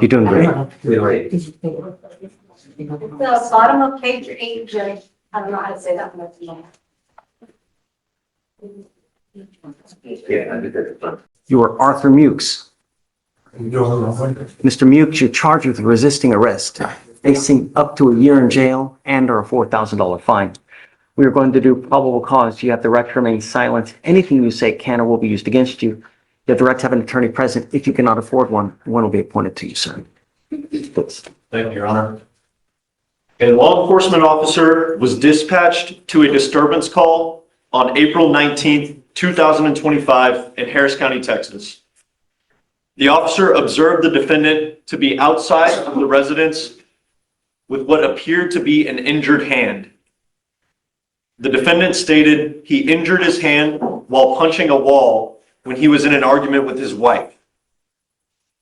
You're doing great. The bottom of page 8, Judge. I don't know how to say that one. You are Arthur Mukes. Mr. Mukes, you're charged with resisting arrest, facing up to a year in jail and or a $4,000 fine. We are going to do probable cause. You have the right to remain silent. Anything you say can or will be used against you. You have the right to have an attorney present. If you cannot afford one, one will be appointed to you, sir. Please. Thank you, Your Honor. A law enforcement officer was dispatched to a disturbance call on April 19th, 2025 in Harris County, Texas. The officer observed the defendant to be outside of the residence with what appeared to be an injured hand. The defendant stated he injured his hand while punching a wall when he was in an argument with his wife.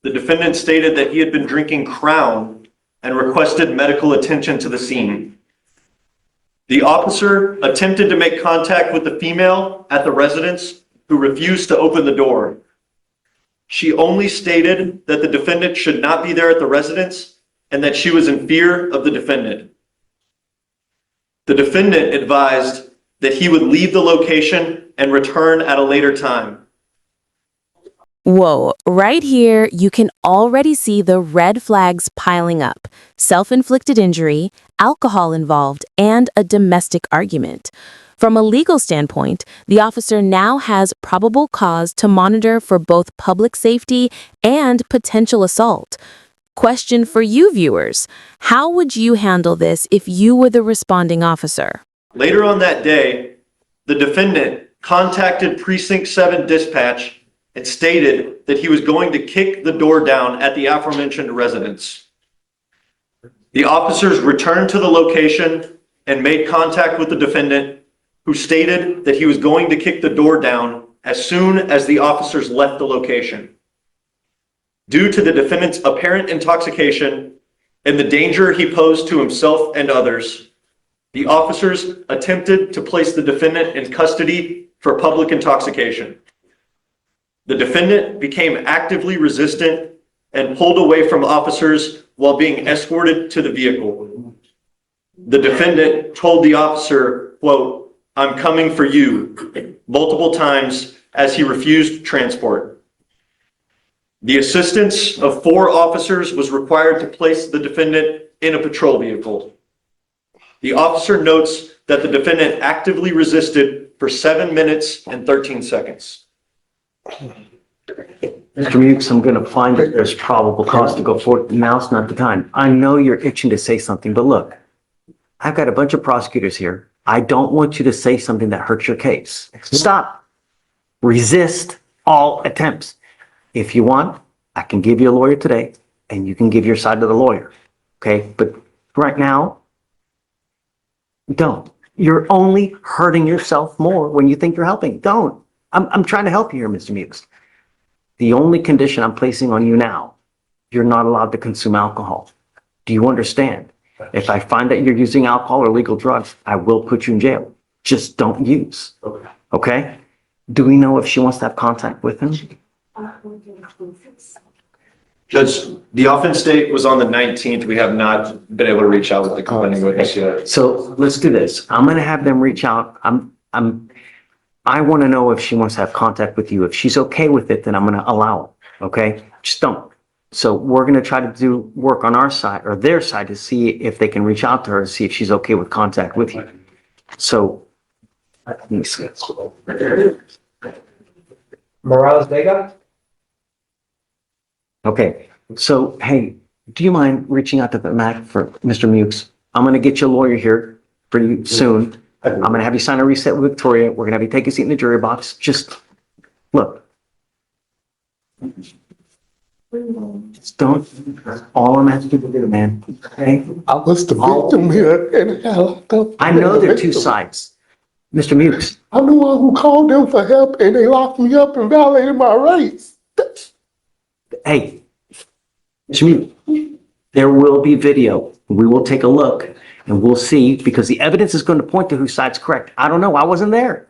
The defendant stated that he had been drinking Crown and requested medical attention to the scene. The officer attempted to make contact with the female at the residence who refused to open the door. She only stated that the defendant should not be there at the residence and that she was in fear of the defendant. The defendant advised that he would leave the location and return at a later time. Whoa, right here, you can already see the red flags piling up. Self-inflicted injury, alcohol involved, and a domestic argument. From a legal standpoint, the officer now has probable cause to monitor for both public safety and potential assault. Question for you viewers, how would you handle this if you were the responding officer? Later on that day, the defendant contacted Precinct 7 dispatch and stated that he was going to kick the door down at the aforementioned residence. The officers returned to the location and made contact with the defendant, who stated that he was going to kick the door down as soon as the officers left the location. Due to the defendant's apparent intoxication and the danger he posed to himself and others, the officers attempted to place the defendant in custody for public intoxication. The defendant became actively resistant and pulled away from officers while being escorted to the vehicle. The defendant told the officer, quote, "I'm coming for you," multiple times as he refused transport. The assistance of 4 officers was required to place the defendant in a patrol vehicle. The officer notes that the defendant actively resisted for 7 minutes and 13 seconds. Mr. Mukes, I'm going to find that there's probable cause to go forward. Now's not the time. I know you're itching to say something, but look, I've got a bunch of prosecutors here. I don't want you to say something that hurts your case. Stop. Resist all attempts. If you want, I can give you a lawyer today, and you can give your side to the lawyer. Okay? But right now, don't. You're only hurting yourself more when you think you're helping. Don't. I'm trying to help you here, Mr. Mukes. The only condition I'm placing on you now, you're not allowed to consume alcohol. Do you understand? If I find that you're using alcohol or illegal drugs, I will put you in jail. Just don't use. Okay? Do we know if she wants to have contact with him? Judge, the offense date was on the 19th. We have not been able to reach out with the complaining witness yet. So let's do this. I'm going to have them reach out. I want to know if she wants to have contact with you. If she's okay with it, then I'm going to allow it. Okay? Just don't. So we're going to try to do work on our side or their side to see if they can reach out to her and see if she's okay with contact with you. So let me see. Morales Vega? Okay. So, hey, do you mind reaching out to the MAC for Mr. Mukes? I'm going to get you a lawyer here for you soon. I'm going to have you sign a reset with Victoria. We're going to have you take a seat in the jury box. Just look. Just don't. All I'm asking you to do, man. Okay? I was the victim here and I know there are two sides. Mr. Mukes. I'm the one who called them for help and they locked me up and violated my rights. Hey, Mr. Mukes, there will be video. We will take a look and we'll see because the evidence is going to point to whose side's correct. I don't know. I wasn't there.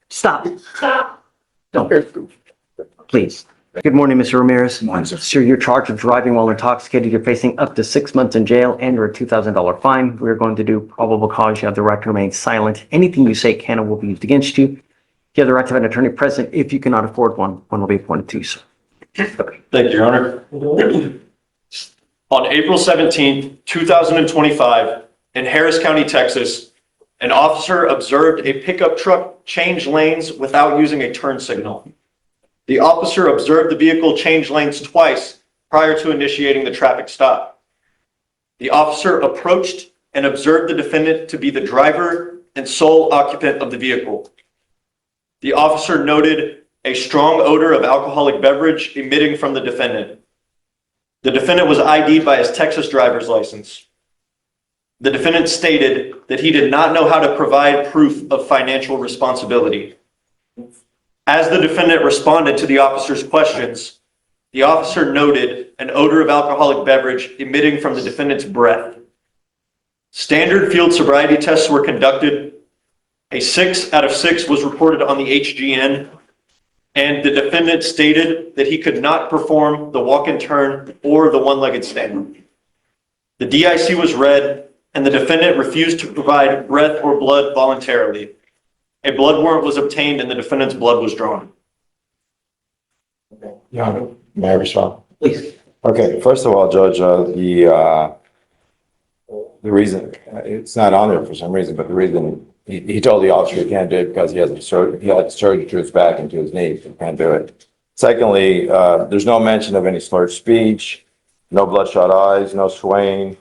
Stop. Stop. Don't. please. Good morning, Mr. Ramirez. Sir, you're charged with driving while intoxicated. You're facing up to 6 months in jail and or a $2,000 fine. We're going to do probable cause. You have the right to remain silent. Anything you say can and will be used against you. You have the right to have an attorney present. If you cannot afford one will be appointed to you, sir. Thank you, Your Honor. On April 17th, 2025, in Harris County, Texas, an officer observed a pickup truck change lanes without using a turn signal. The officer observed the vehicle change lanes twice prior to initiating the traffic stop. The officer approached and observed the defendant to be the driver and sole occupant of the vehicle. The officer noted a strong odor of alcoholic beverage emitting from the defendant. The defendant was ID'd by his Texas driver's license. The defendant stated that he did not know how to provide proof of financial responsibility. As the defendant responded to the officer's questions, the officer noted an odor of alcoholic beverage emitting from the defendant's breath. Standard field sobriety tests were conducted. A 6 out of 6 was reported on the HGN, and the defendant stated that he could not perform the walk-in turn or the one-legged stand. The DIC was read, and the defendant refused to provide breath or blood voluntarily. A blood warrant was obtained and the defendant's blood was drawn. Your Honor, may I respond? Please. Okay, first of all, Judge, the reason, it's not on there for some reason, but the reason, he told the officer he can't do it because he had surgery to his back and to his knee, he can't do it. Secondly, there's no mention of any slurred speech, no bloodshot eyes, no swaying.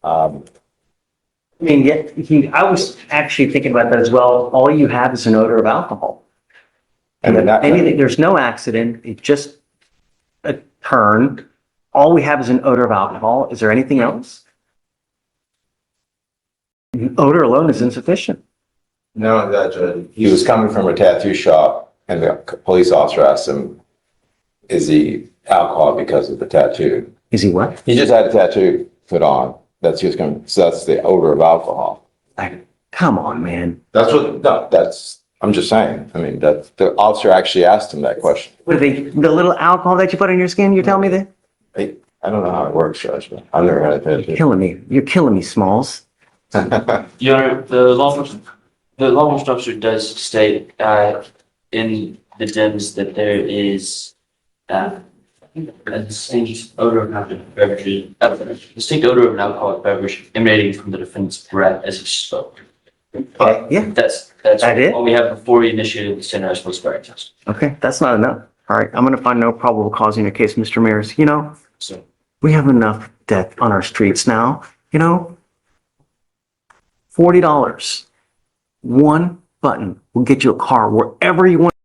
I mean, I was actually thinking about that as well. All you have is an odor of alcohol. And then Anything, there's no accident. It's just a turn. All we have is an odor of alcohol. Is there anything else? Odor alone is insufficient. No, that Judge, he was coming from a tattoo shop and the police officer asked him, is he alcohol because of the tattoo? Is he what? He just had a tattoo put on. That's the odor of alcohol. Come on, man. I'm just saying. I mean, that the officer actually asked him that question. What are they, the little alcohol that you put on your skin, you tell me that? I don't know how it works, Judge, but I've never had a tattoo. Killing me. You're killing me, Smalls. Your Honor, the law enforcement officer does state in the DIMS that there is a distinct odor of an alcoholic beverage emanating from the defendant's breath as he spoke. Yeah. That's That it? all we have before we initiated the standardized post-firing test. Okay, that's not enough. All right, I'm going to find no probable cause in your case, Mr. Mears. You know, So we have enough death on our streets now. You know, $40. One button will get you a car wherever you want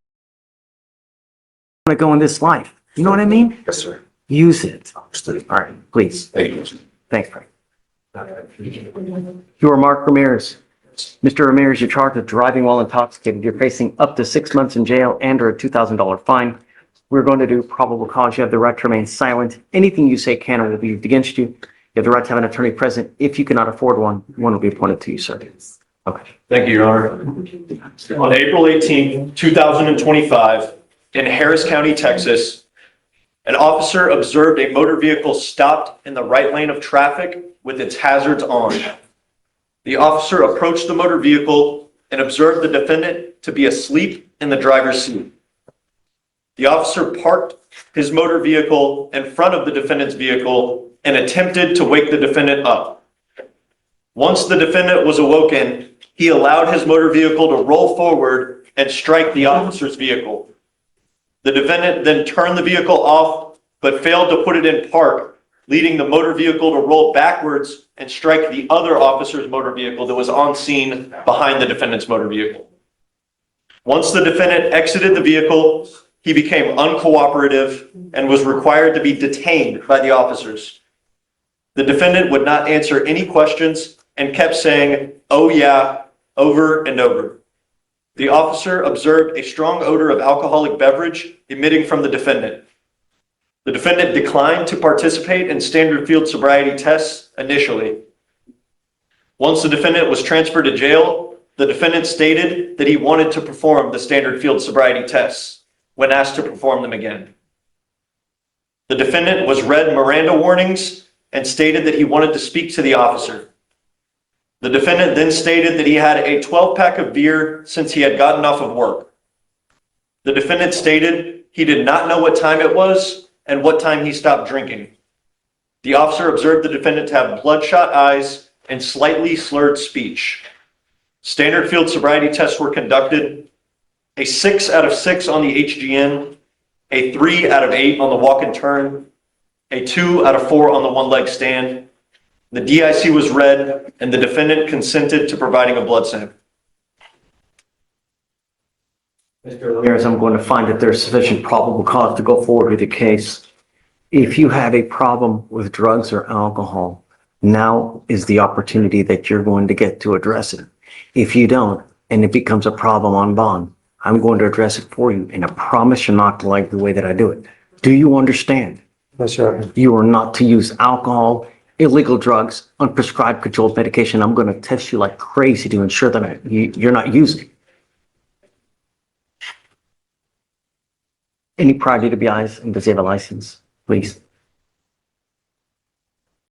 to go in this life. You know what I mean? Yes, sir. Use it. All right, please. Thank you. Thanks, Frank. You are Mark Ramirez. Mr. Ramirez, you're charged with driving while intoxicated. You're facing up to 6 months in jail and or a $2,000 fine. We're going to do probable cause. You have the right to remain silent. Anything you say can or will be used against you. You have the right to have an attorney present. If you cannot afford one will be appointed to you, sir. Okay. Thank you, Your Honor. On April 18th, 2025, in Harris County, Texas, an officer observed a motor vehicle stopped in the right lane of traffic with its hazards on. The officer approached the motor vehicle and observed the defendant to be asleep in the driver's seat. The officer parked his motor vehicle in front of the defendant's vehicle and attempted to wake the defendant up. Once the defendant was awoken, he allowed his motor vehicle to roll forward and strike the officer's vehicle. The defendant then turned the vehicle off, but failed to put it in park, leading the motor vehicle to roll backwards and strike the other officer's motor vehicle that was on scene behind the defendant's motor vehicle. Once the defendant exited the vehicle, he became uncooperative and was required to be detained by the officers. The defendant would not answer any questions and kept saying, "Oh yeah," over and over. The officer observed a strong odor of alcoholic beverage emitting from the defendant. The defendant declined to participate in standard field sobriety tests initially. Once the defendant was transferred to jail, the defendant stated that he wanted to perform the standard field sobriety tests. when asked to perform them again. The defendant was read Miranda warnings and stated that he wanted to speak to the officer. The defendant then stated that he had a 12-pack of beer since he had gotten off of work. The defendant stated he did not know what time it was and what time he stopped drinking. The officer observed the defendant to have bloodshot eyes and slightly slurred speech. Standard field sobriety tests were conducted. A 6 out of 6 on the HGN, a 3 out of 8 on the walk and turn, a 2 out of 4 on the one-leg stand. The DIC was read, and the defendant consented to providing a blood sample. Mr. Ramirez, I'm going to find that there's sufficient probable cause to go forward with the case. If you have a problem with drugs or alcohol, now is the opportunity that you're going to get to address it. If you don't, and it becomes a problem on bond, I'm going to address it for you, and I promise you're not to like the way that I do it. Do you understand? Yes, sir. You are not to use alcohol, illegal drugs, unprescribed controlled medication. I'm going to test you like crazy to ensure that you're not using. Any prior DWIs, and does he have a license, please?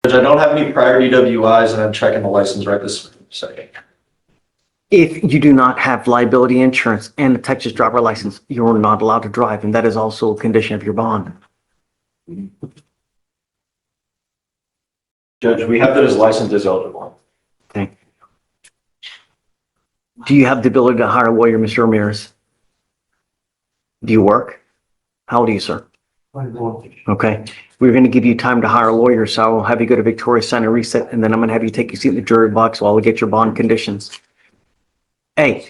Judge, I don't have any prior DWIs, and I'm checking the license right this second. If you do not have liability insurance and a Texas driver license, you're not allowed to drive, and that is also a condition of your bond. Judge, we have that his license is eligible. Okay. Do you have the ability to hire a lawyer, Mr. Ramirez? Do you work? How old are you, sir? Okay. We're going to give you time to hire a lawyer, so I will have you go to Victoria, sign a reset, and then I'm going to have you take your seat in the jury box while we get your bond conditions. A,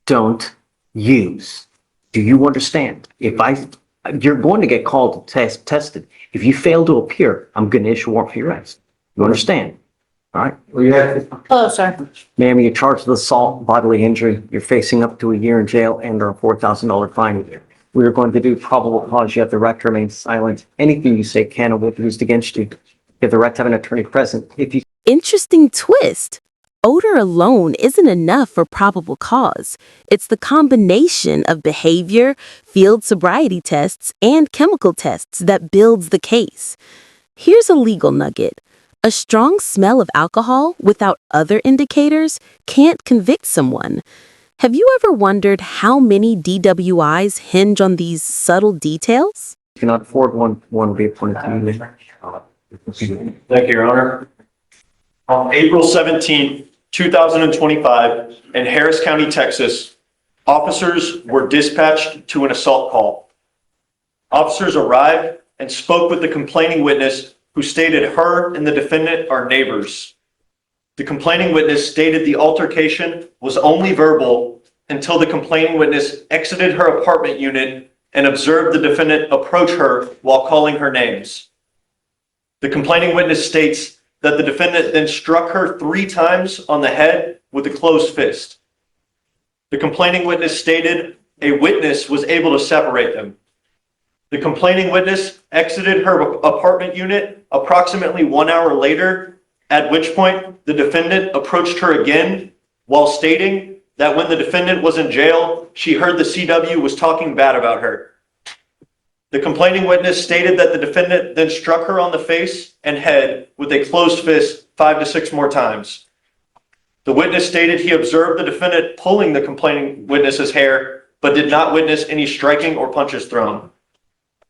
don't use. Do you understand? You're going to get called to tested. If you fail to appear, I'm going to issue a warrant for your arrest. You understand? All right? Hello, sir. Ma'am, you're charged with assault, bodily injury. You're facing up to a year in jail and or a $4,000 fine. We are going to do probable cause. You have the right to remain silent. Anything you say can or will be used against you. You have the right to have an attorney present. If you Interesting twist. Odor alone isn't enough for probable cause. It's the combination of behavior, field sobriety tests, and chemical tests that builds the case. Here's a legal nugget. A strong smell of alcohol without other indicators can't convict someone. Have you ever wondered how many DWIs hinge on these subtle details? cannot afford one will be appointed to you. Thank you, Your Honor. On April 17th, 2025, in Harris County, Texas, officers were dispatched to an assault call. Officers arrived and spoke with the complaining witness, who stated her and the defendant are neighbors. The complaining witness stated the altercation was only verbal until the complaining witness exited her apartment unit and observed the defendant approach her while calling her names. The complaining witness states that the defendant then struck her 3 times on the head with a closed fist. The complaining witness stated a witness was able to separate them. The complaining witness exited her apartment unit approximately 1 hour later, at which point the defendant approached her again while stating that when the defendant was in jail, she heard the CW was talking bad about her. The complaining witness stated that the defendant then struck her on the face and head with a closed fist 5 to 6 more times. The witness stated he observed the defendant pulling the complaining witness's hair, but did not witness any striking or punches thrown.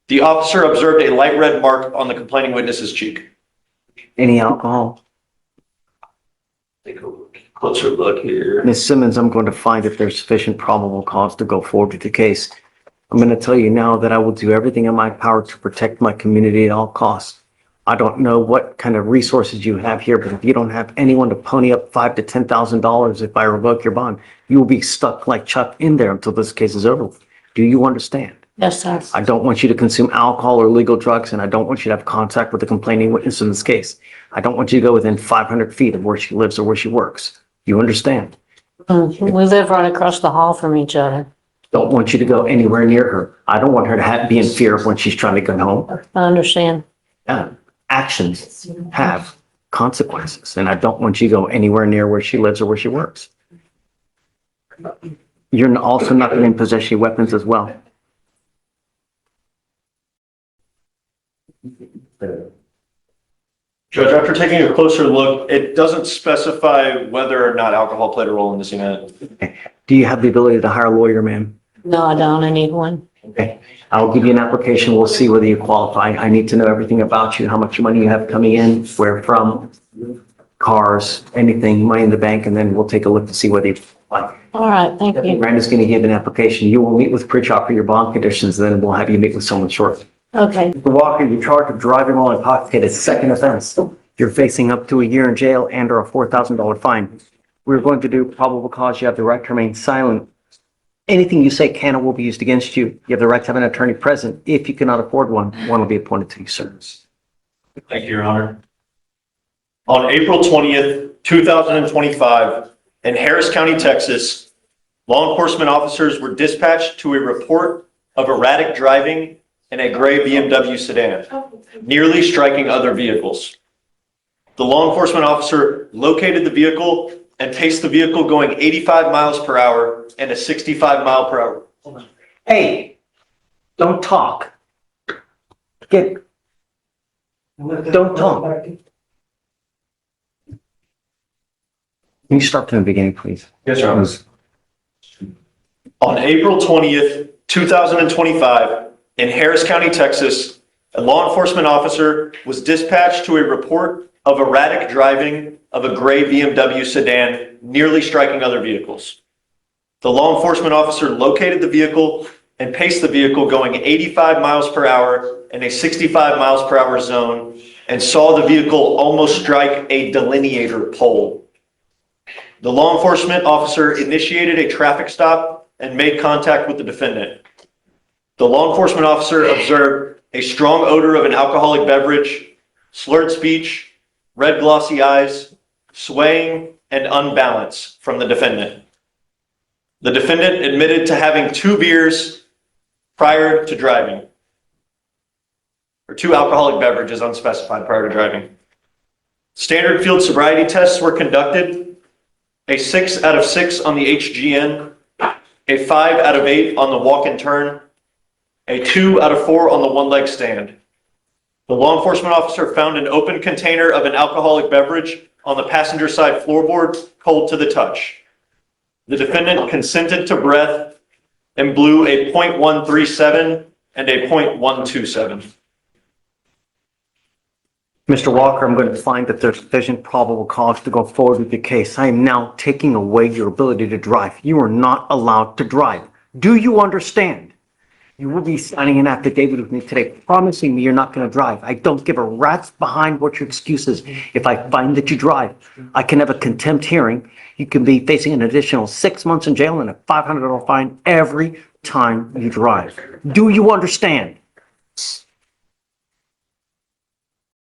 The officer observed a light red mark on the complaining witness's cheek. Any alcohol? Take a closer look here. Ms. Simmons, I'm going to find if there's sufficient probable cause to go forward with the case. I'm going to tell you now that I will do everything in my power to protect my community at all costs. I don't know what kind of resources you have here, but if you don't have anyone to pony up $5,000 to $10,000 if I revoke your bond, you will be stuck like Chuck in there until this case is over. Do you understand? Yes, sir. I don't want you to consume alcohol or illegal drugs, and I don't want you to have contact with the complaining witness in this case. I don't want you to go within 500 feet of where she lives or where she works. You understand? We live right across the hall from each other. Don't want you to go anywhere near her. I don't want her to be in fear of when she's trying to get home. I understand. Actions have consequences, and I don't want you to go anywhere near where she lives or where she works. You're also not going to possess any weapons as well. Judge, after taking a closer look, it doesn't specify whether or not alcohol played a role in this event. Do you have the ability to hire a lawyer, ma'am? No, I don't. I need one. Okay, I'll give you an application. We'll see whether you qualify. I need to know everything about you, how much money you have coming in, where from, cars, anything, money in the bank, and then we'll take a look to see whether you qualify. All right, thank you. Miranda's going to give an application. You will meet with pre-chop for your bond conditions, then we'll have you meet with someone shortly. Okay, Mr. Walker, you're charged with driving while intoxicated, second offense. You're facing up to a year in jail and or a $4,000 fine. We're going to do probable cause. You have the right to remain silent. Anything you say can or will be used against you. You have the right to have an attorney present. If you cannot afford one, one will be appointed to you, sir. Thank you, Your Honor. On April 20th, 2025, in Harris County, Texas, law enforcement officers were dispatched to a report of erratic driving in a gray BMW sedan, nearly striking other vehicles. The law enforcement officer located the vehicle and paced the vehicle going 85 miles per hour and a 65 mile per hour. Hey, don't talk. Don't talk. Can you start from the beginning, please? Yes, Your Honor. On April 20th, 2025, in Harris County, Texas, a law enforcement officer was dispatched to a report of erratic driving of a gray BMW sedan, nearly striking other vehicles. The law enforcement officer located the vehicle and paced the vehicle going 85 miles per hour in a 65 miles per hour zone and saw the vehicle almost strike a delineator pole. The law enforcement officer initiated a traffic stop and made contact with the defendant. The law enforcement officer observed a strong odor of an alcoholic beverage, slurred speech, red glossy eyes, swaying, and unbalance from the defendant. The defendant admitted to having 2 beers prior to driving, or 2 alcoholic beverages unspecified prior to driving. Standard field sobriety tests were conducted, a 6 out of 6 on the HGN, a 5 out of 8 on the walk and turn, a 2 out of 4 on the one-leg stand. The law enforcement officer found an open container of an alcoholic beverage on the passenger side floorboard, cold to the touch. The defendant consented to breath and blew a .137 and a .127. Mr. Walker, I'm going to find that there's sufficient probable cause to go forward with the case. I am now taking away your ability to drive. You are not allowed to drive. Do you understand? You will be signing an affidavit with me today, promising me you're not going to drive. I don't give a rat's behind what your excuse is. If I find that you drive, I can have a contempt hearing. You can be facing an additional 6 months in jail and a $500 fine every time you drive. Do you understand?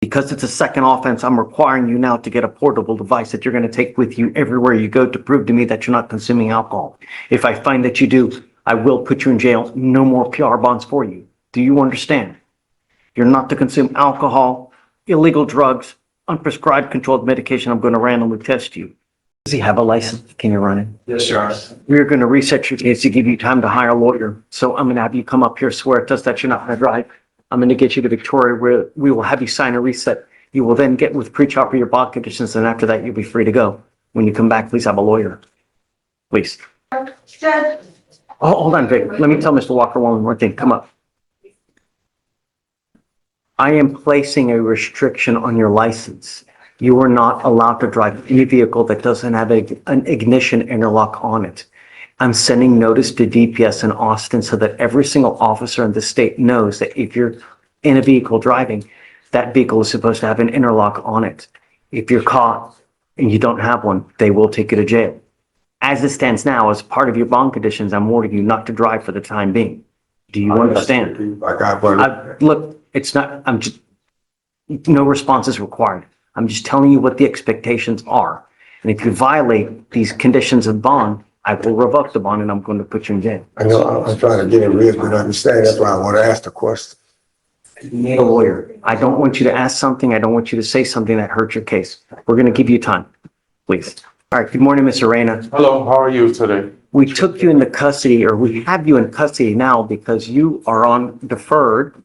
Because it's a second offense, I'm requiring you now to get a portable device that you're going to take with you everywhere you go to prove to me that you're not consuming alcohol. If I find that you do, I will put you in jail. No more PR bonds for you. Do you understand? You're not to consume alcohol, illegal drugs, unprescribed controlled medication. I'm going to randomly test you. Does he have a license? Can you run it? Yes, Your Honor. We're going to reset your case to give you time to hire a lawyer. So I'm going to have you come up here, swear to us that you're not going to drive. I'm going to get you to Victoria where we will have you sign a reset. You will then get with pre-chop for your bond conditions. And after that, you'll be free to go. When you come back, please have a lawyer. Please. Judge, Oh, hold on, Vic. Let me tell Mr. Walker one more thing. Come up. I am placing a restriction on your license. You are not allowed to drive any vehicle that doesn't have an ignition interlock on it. I'm sending notice to DPS in Austin so that every single officer in the state knows that if you're in a vehicle driving, that vehicle is supposed to have an interlock on it. If you're caught and you don't have one, they will take you to jail. As it stands now, as part of your bond conditions, I'm warning you not to drive for the time being. Do you understand? Look, it's not, no response is required. I'm just telling you what the expectations are. And if you violate these conditions of bond, I will revoke the bond and I'm going to put you in jail. I know, I'm trying to get it real good understand. That's why I want to ask the question. You need a lawyer. I don't want you to ask something. I don't want you to say something that hurts your case. We're going to give you time, please. All right. Good morning, Ms. Arena. Hello, how are you today? We took you into custody, or we have you in custody now because you are on deferred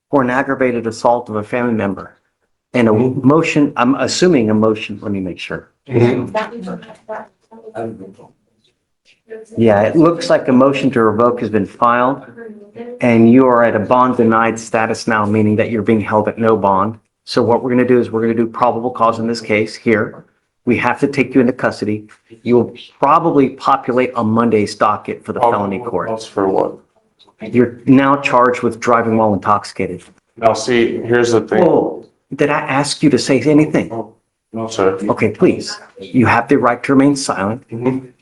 for an aggravated assault of a family member. And a motion, I'm assuming a motion, let me make sure. Yeah, it looks like a motion to revoke has been filed and you are at a bond denied status now, meaning that you're being held at no bond. So what we're going to do is we're going to do probable cause in this case here. We have to take you into custody. You will probably populate on Monday's docket for the felony court. That's for what? You're now charged with driving while intoxicated. Now, see, here's the thing. Oh, did I ask you to say anything? No, sir. Okay, please. You have the right to remain silent.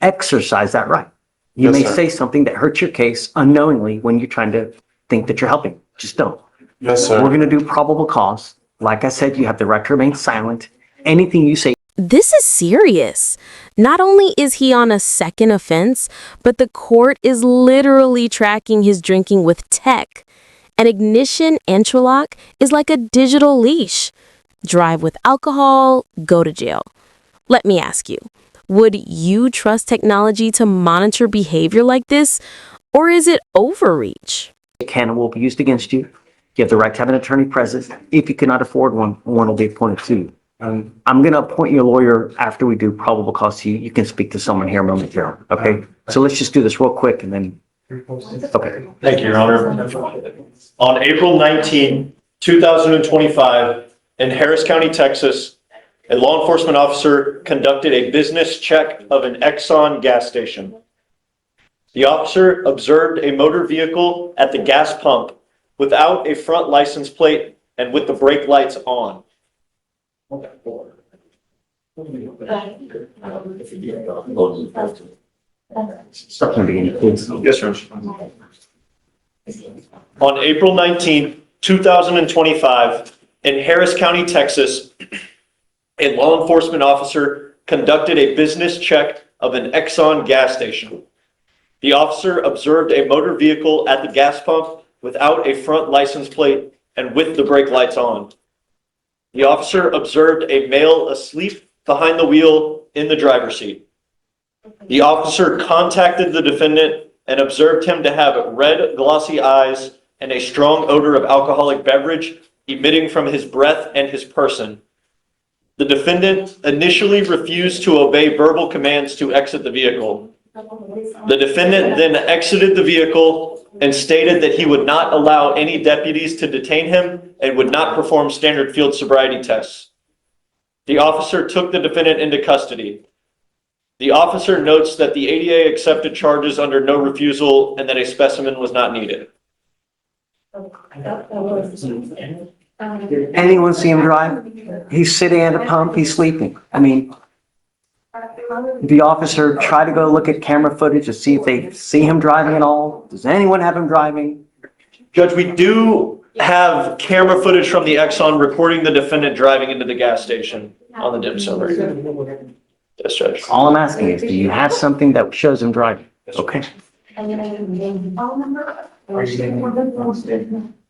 Exercise that right. You Yes, may sir. say something that hurts your case unknowingly when you're trying to think that you're helping. Just don't. Yes, We're sir. going to do probable cause. Like I said, you have the right to remain silent. Anything you say This is serious. Not only is he on a second offense, but the court is literally tracking his drinking with tech. An ignition interlock is like a digital leash. Drive with alcohol, go to jail. Let me ask you, would you trust technology to monitor behavior like this, or is it overreach? can will be used against you. You have the right to have an attorney present. If you cannot afford one, one will be appointed to you. I'm going to appoint you a lawyer after we do probable cause to you. You can speak to someone here momentarily. Okay. So let's just do this real quick and then. Okay. Thank you, Your Honor. On April 19, 2025, in Harris County, Texas, a law enforcement officer conducted a business check of an Exxon gas station. The officer observed a motor vehicle at the gas pump without a front license plate and with the brake lights on. Start from the beginning, please. Yes, sir. On April 19, 2025, in Harris County, Texas, a law enforcement officer conducted a business check of an Exxon gas station. The officer observed a motor vehicle at the gas pump without a front license plate and with the brake lights on. The officer observed a male asleep behind the wheel in the driver's seat. The officer contacted the defendant and observed him to have red, glossy eyes and a strong odor of alcoholic beverage emitting from his breath and his person. The defendant initially refused to obey verbal commands to exit the vehicle. The defendant then exited the vehicle and stated that he would not allow any deputies to detain him and would not perform standard field sobriety tests. The officer took the defendant into custody. The officer notes that the ADA accepted charges under no refusal and that a specimen was not needed. Anyone see him drive? He's sitting at a pump, he's sleeping. I mean, the officer try to go look at camera footage to see if they see him driving at all. Does anyone have him driving? Judge, we do have camera footage from the Exxon recording the defendant driving into the gas station on the dim sum. Yes, Judge. All I'm asking is, do you have something that shows him driving? Okay.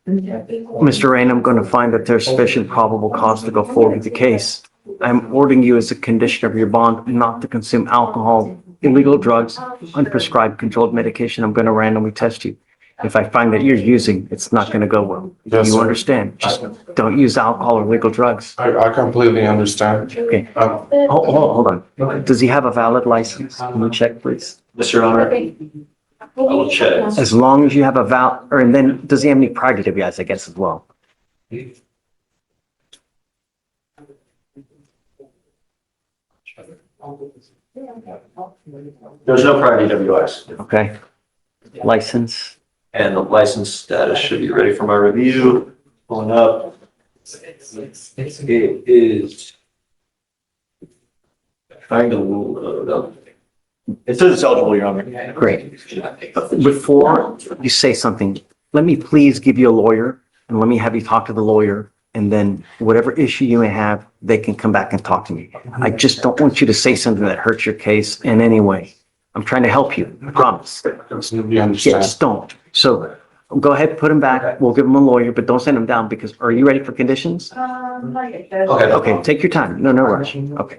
Mr. Rain, I'm going to find that there's sufficient probable cause to go forward with the case. I'm ordering you as a condition of your bond not to consume alcohol, illegal drugs, unprescribed controlled medication. I'm going to randomly test you. If I find that you're using, it's not going to go well. Yes, You sir. understand? Just don't use alcohol or illegal drugs. I completely understand. Okay. Hold on. Does he have a valid license? Can you check, please? Yes, Your Honor. I will check. As long as you have a and then does he have any prior DWIs, I guess, as well? There's no prior DWIs. Okay. License. And the license status should be ready for my review. Pulling up. It is. Trying to load up. It says it's eligible, Your Honor. Great. Before you say something, let me please give you a lawyer and let me have you talk to the lawyer. And then whatever issue you may have, they can come back and talk to me. I just don't want you to say something that hurts your case in any way. I'm trying to help you, I promise. Completely Yeah, understand. just don't. So go ahead, put him back. We'll give him a lawyer, but don't send him down because are you ready for conditions? Okay. Okay, take your time. No rush. Okay.